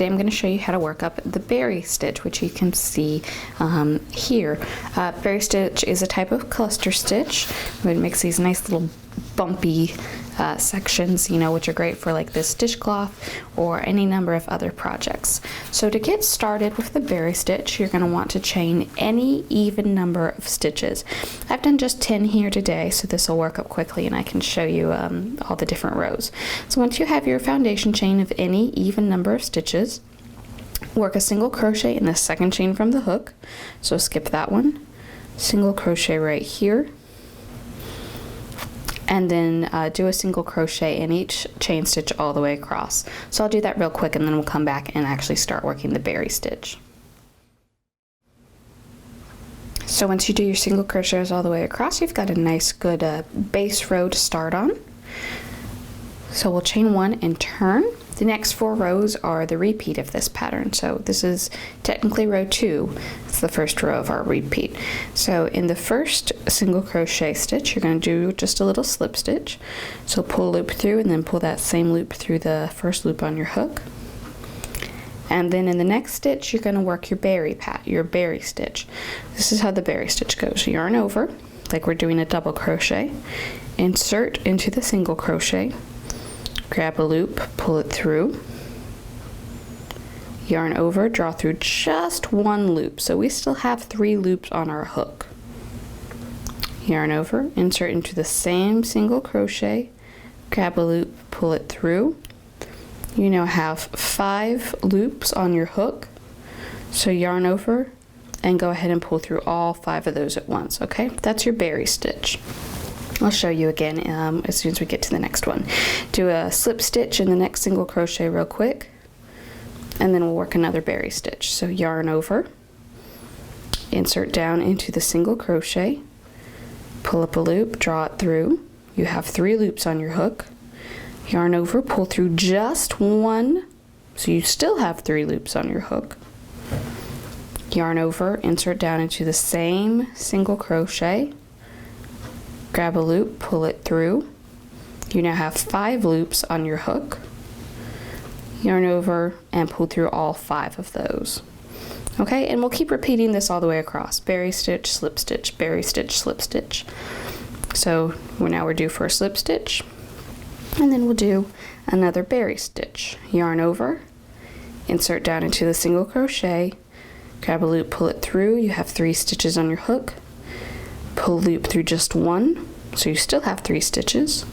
Today I'm going to show you how to work up the berry stitch, which you can see here. Berry stitch is a type of cluster stitch. It makes these nice little bumpy sections, which are great for like this dishcloth or any number of other projects. So to get started with the berry stitch, you're going to want to chain any even number of stitches. I've done just 10 here today, so this will work up quickly and I can show you all the different rows. So once you have your foundation chain of any even number of stitches, work a single crochet in the second chain from the hook. So skip that one, single crochet right here, and then do a single crochet in each chain stitch all the way across. So I'll do that real quick and then we'll come back and actually start working the berry stitch. So once you do your single crochets all the way across, you've got a nice good base row to start on. So we'll chain one and turn. The next 4 rows are the repeat of this pattern. So this is technically row 2. It's the first row of our repeat. So in the first single crochet stitch, you're going to do just a little slip stitch. So pull a loop through and then pull that same loop through the first loop on your hook. And then in the next stitch, you're going to work your berry stitch. This is how the berry stitch goes. Yarn over, like we're doing a double crochet, insert into the single crochet, grab a loop, pull it through, yarn over, draw through just 1 loop. So we still have 3 loops on our hook. Yarn over, insert into the same single crochet, grab a loop, pull it through. You now have 5 loops on your hook. So yarn over and go ahead and pull through all 5 of those at once, okay? That's your berry stitch. I'll show you again as soon as we get to the next one. Do a slip stitch in the next single crochet real quick, and then we'll work another berry stitch. So yarn over, insert down into the single crochet, pull up a loop, draw it through. You have 3 loops on your hook. Yarn over, pull through just 1, so you still have 3 loops on your hook. Yarn over, insert down into the same single crochet, grab a loop, pull it through. You now have 5 loops on your hook. Yarn over and pull through all 5 of those. Okay, and we'll keep repeating this all the way across. Berry stitch, slip stitch, berry stitch, slip stitch. So we're due for a slip stitch, and then we'll do another berry stitch. Yarn over, insert down into the single crochet, grab a loop, pull it through. You have 3 stitches on your hook. Pull a loop through just 1, so you still have 3 stitches.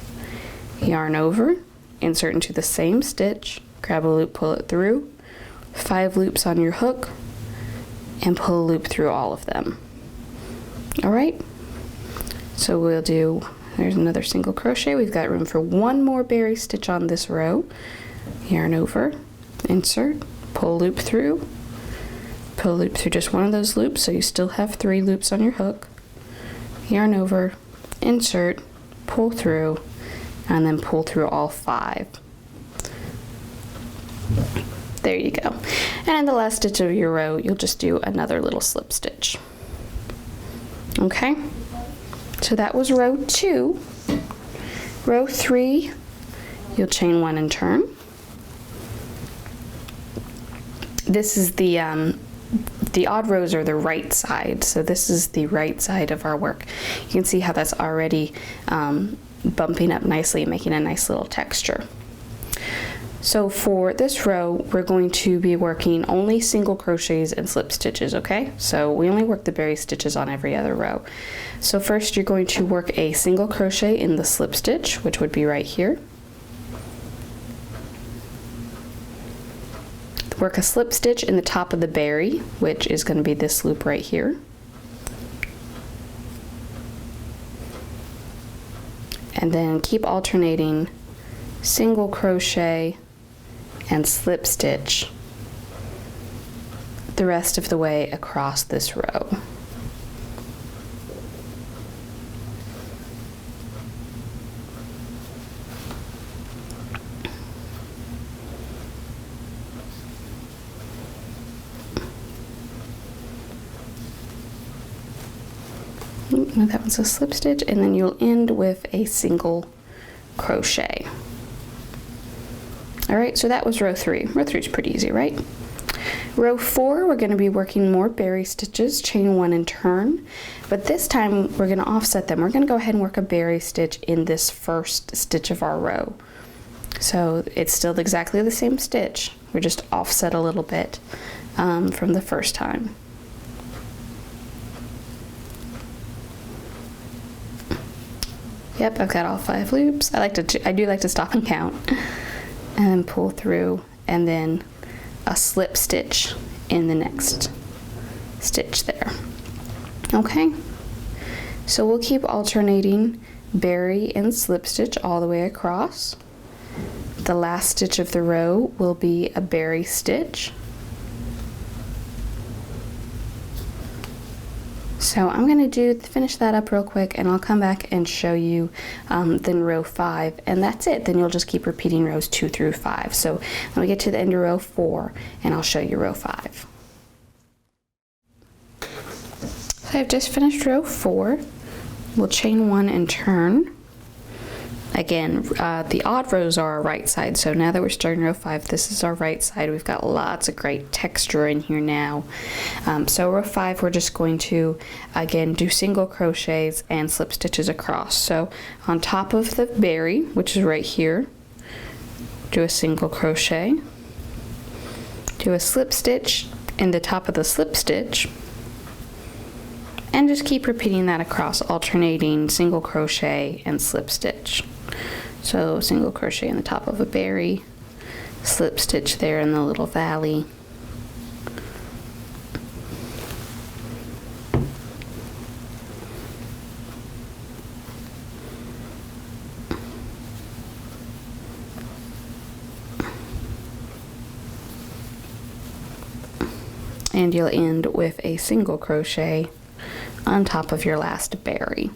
Yarn over, insert into the same stitch, grab a loop, pull it through, 5 loops on your hook, and pull a loop through all of them. Alright, so we'll do, there's another single crochet. We've got room for 1 more berry stitch on this row. Yarn over, insert, pull a loop through, pull a loop through just 1 of those loops, so you still have 3 loops on your hook. Yarn over, insert, pull through, and then pull through all 5. There you go. And in the last stitch of your row, you'll just do another little slip stitch. Okay, so that was row 2. Row 3, you'll chain 1 and turn. This is the odd rows are the right side, so this is the right side of our work. You can see how that's already bumping up nicely and making a nice little texture. So for this row, we're going to be working only single crochets and slip stitches, okay? So we only work the berry stitches on every other row. So first you're going to work a single crochet in the slip stitch, which would be right here. Work a slip stitch in the top of the berry, which is going to be this loop right here. And then keep alternating single crochet and slip stitch the rest of the way across this row. That one's a slip stitch, and then you'll end with a single crochet. All right, so that was row 3. Row 3 is pretty easy, right? Row 4, we're going to be working more berry stitches, chain 1 and turn, but this time we're going to offset them. We're going to go ahead and work a berry stitch in this first stitch of our row. So it's still exactly the same stitch, we're just offset a little bit from the first time. Yep, I've got all 5 loops. I do like to stop and count, and then pull through, and then a slip stitch in the next stitch there. Okay, so we'll keep alternating berry and slip stitch all the way across. The last stitch of the row will be a berry stitch. So I'm going to finish that up real quick, and I'll come back and show you then row 5, and that's it. Then you'll just keep repeating rows 2 through 5. So let me get to the end of row 4 and I'll show you row 5. So I've just finished row 4. We'll chain 1 and turn. Again, the odd rows are our right side, so now that we're starting row 5, this is our right side. We've got lots of great texture in here now. So row 5, we're just going to, again, do single crochets and slip stitches across. So on top of the berry, which is right here, do a single crochet, do a slip stitch in the top of the slip stitch, and just keep repeating that across, alternating single crochet and slip stitch. So single crochet in the top of a berry, slip stitch there in the little valley, and you'll end with a single crochet on top of your last berry.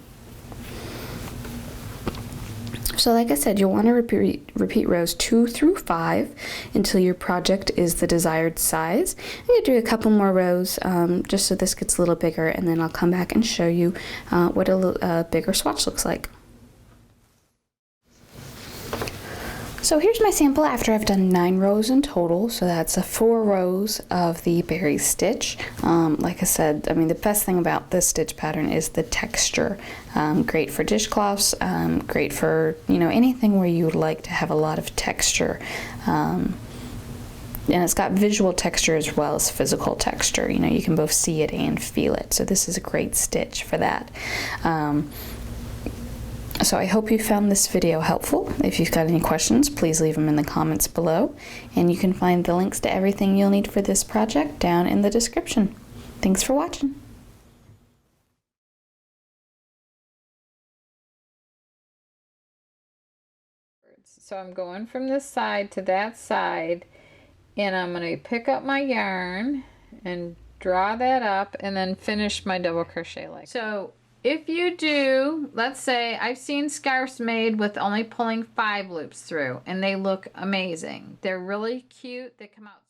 So like I said, you'll want to repeat rows 2 through 5 until your project is the desired size. I'm going to do a couple more rows just so this gets a little bigger, and then I'll come back and show you what a bigger swatch looks like. So here's my sample after I've done 9 rows in total. So that's 4 rows of the berry stitch. Like I said, I mean, the best thing about this stitch pattern is the texture. Great for dishcloths, great for, you know, anything where you would like to have a lot of texture. And it's got visual texture as well as physical texture. You know, you can both see it and feel it. So this is a great stitch for that. So I hope you found this video helpful. If you've got any questions, please leave them in the comments below. And you can find the links to everything you'll need for this project down in the description. Thanks for watching. So I'm going from this side to that side, and I'm going to pick up my yarn and draw that up and then finish my double crochet like so. If you do, let's say I've seen scarves made with only pulling 5 loops through, and they look amazing. They're really cute. They come out